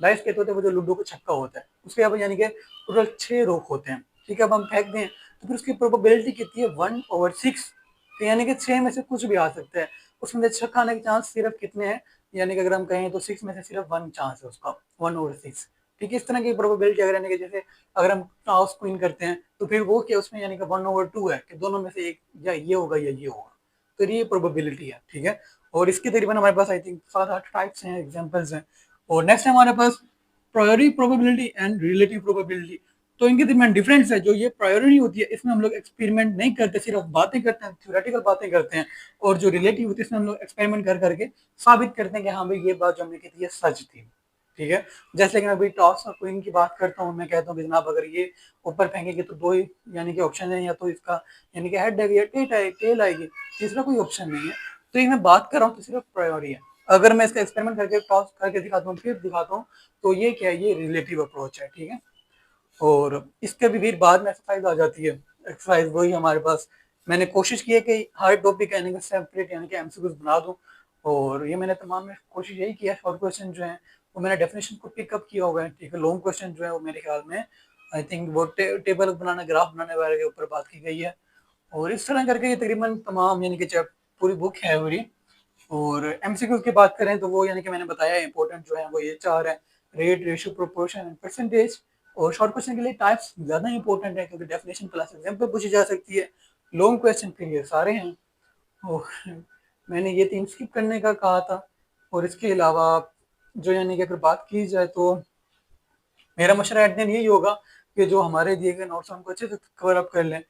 डाइस कहते होते हैं वो जो लूडो का छक्का होता है, उसके अब यानी कि टोटल 6 रोक होते हैं, ठीक है। अब हम फेंक दें तो फिर उसकी प्रोबेबिलिटी कितनी है, 1/6। तो यानी कि 6 में से कुछ भी आ सकता है, उसमें से छक्का आने के चांस सिर्फ कितने हैं, यानी कि अगर हम कहें तो 6 में से सिर्फ 1 चांस है उसका, 1/6, ठीक है। इस तरह की प्रोबेबिलिटी अगर यानी कि जैसे अगर हम टॉस क्वीन करते हैं तो फिर वो क्या उसमें यानी कि 1/2 है कि दोनों में से एक या ये होगा या ये होगा। तो ये प्रोबेबिलिटी है, ठीक है। और इसके तकरीबन हमारे पास आई थिंक 7-8 टाइप्स हैं, एग्जांपल्स हैं। और नेक्स्ट है हमारे पास priori probability and relative probability. तो इनके दरमियान डिफरेंस है। जो ये प्रायोरिटी होती है इसमें हम लोग एक्सपेरिमेंट नहीं करते, सिर्फ बातें करते हैं, थ्योरेटिकल बातें करते हैं। और जो रिलेटिव होती है इसमें हम लोग एक्सपेरिमेंट कर करके साबित करते हैं कि हाँ भाई ये बात जो हमने की थी ये सच थी। ठीक है, जैसे कि मैं अभी टॉस और क्वीन की बात करता हूँ, मैं कहता हूँ कि जनाब अगर ये ऊपर फेंकेंगे तो दो ही यानी कि ऑप्शन है, या तो इसका यानी कि हेड आएगी या टेल आएगी, तीसरा कोई ऑप्शन नहीं है। तो ये मैं बात कर रहा हूँ तो सिर्फ प्रायोरी है। अगर मैं इसका एक्सपेरिमेंट करके टॉस करके दिखाता हूँ फिर दिखाता हूँ तो ये क्या है, ये रिलेटिव अप्रोच है। ठीक है, और इसके भी फिर बाद में एक्सरसाइज आ जाती है। एक्सरसाइज वही हमारे पास, मैंने कोशिश की है कि हर टॉपिक यानी कि सेपरेट यानी कि एमसीक्यूज बना दूं, और ये मैंने तमाम में कोशिश यही किया। शॉर्ट क्वेश्चन जो है वो मैंने डेफिनेशन को पिकअप किया हुआ है। ठीक है, लॉन्ग क्वेश्चन जो है वो मेरे ख्याल में आई थिंक वो टेबल बनाना, ग्राफ बनाने वाले के ऊपर बात की गई है। और इस तरह करके ये तकरीबन तमाम यानी कि पूरी बुक है पूरी। और एमसीक्यू की बात करें तो वो यानी कि मैंने बताया इंपॉर्टेंट जो है वो ये चार है: rate, ratio, proportion and percentage. और शॉर्ट क्वेश्चन के लिए टाइप्स ज़्यादा इंपॉर्टेंट है क्योंकि डेफिनेशन प्लस एग्जाम्पल पूछी जा सकती है। लॉन्ग क्वेश्चन फिर ये सारे हैं। और मैंने ये तीन स्किप करने का कहा था। और इसके अलावा जो यानी कि अगर बात की जाए तो मेरा मशवरा एट द एंड यही होगा कि जो हमारे दिए गए नोट्स उनको अच्छे से कवर अप कर लें।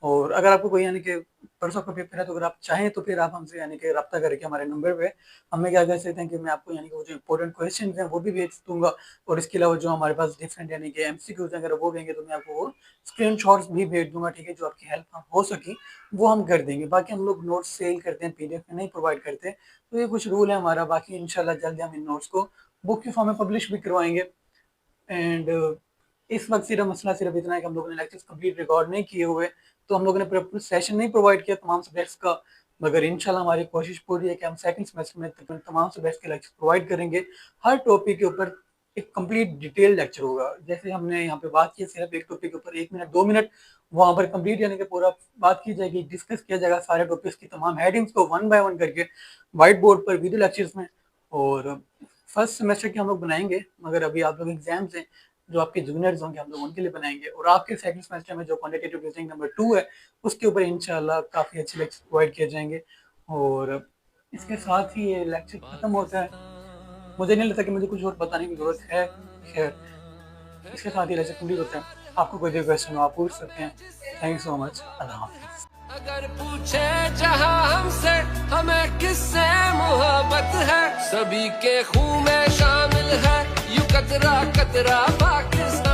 और अगर आपको कोई यानी कि परसों का पेपर है तो अगर आप चाहें तो फिर आप हमसे यानी कि रब्ता करके हमारे नंबर पे हमें क्या कर सकते हैं कि मैं आपको यानी कि वो जो इंपॉर्टेंट क्वेश्चन हैं वो भी भेज दूंगा। और इसके अलावा जो हमारे पास डिफरेंट यानी कि एमसीक्यूज अगर वो देंगे तो मैं आपको वो स्क्रीनशॉट्स भी भेज दूंगा। ठीक है, जो आपकी हेल्प हो सकी वो हम कर देंगे। बाकी हम लोग नोट्स सेल करते हैं, पीडीएफ में नहीं प्रोवाइड करते, तो ये कुछ रूल है हमारा। बाकी इंशाल्लाह जल्द हम इन नोट्स को बुक के फॉर्म में पब्लिश भी करवाएंगे। एंड इस वक्त सिर्फ मसला सिर्फ इतना है कि हम लोगों ने लेक्चर्स कंप्लीट रिकॉर्ड नहीं किए हुए, तो हम लोगों ने प्रॉपर सेशन नहीं प्रोवाइड किया तमाम सब्जेक्ट्स का। मगर इंशाल्लाह हमारी कोशिश पूरी है कि हम सेकंड सेमेस्टर में तकरीबन तमाम सब्जेक्ट्स के लेक्चर प्रोवाइड करेंगे। हर टॉपिक के ऊपर एक कंप्लीट डिटेल लेक्चर होगा। जैसे हमने यहाँ पे बात की सिर्फ एक टॉपिक के ऊपर 1 मिनट 2 मिनट वहाँ पर कंप्लीट यानी कि पूरा बात की जाएगी, डिस्कस किया जाएगा सारे टॉपिक्स की तमाम हेडिंग्स को वन बाय वन करके व्हाइट बोर्ड पर वीडियो लेक्चर्स में। और फर्स्ट सेमेस्टर के हम लोग बनाएंगे, मगर अभी आप लोग एग्जाम्स हैं जो आपके जूनियर्स होंगे हम लोग उनके लिए बनाएंगे। और आपके सेकंड सेमेस्टर में जो क्वांटिटेटिव रीजनिंग नंबर 2 है उसके ऊपर इंशाल्लाह काफ़ी अच्छे लेक्चर प्रोवाइड किए जाएंगे। और इसके साथ ही ये लेक्चर खत्म होता है। मुझे नहीं लगता कि मुझे कुछ और बताने की जरूरत है। खैर, इसके साथ ही लेक्चर कंप्लीट होता है। आपको कोई भी क्वेश्चन हो आप पूछ सकते हैं। Thank you so much. अल्लाह हाफिज़। अगर पूछे जहां हमसे हमें किससे मोहब्बत है, सभी के खून में शामिल है यू कतरा कतरा पाकिस्तान।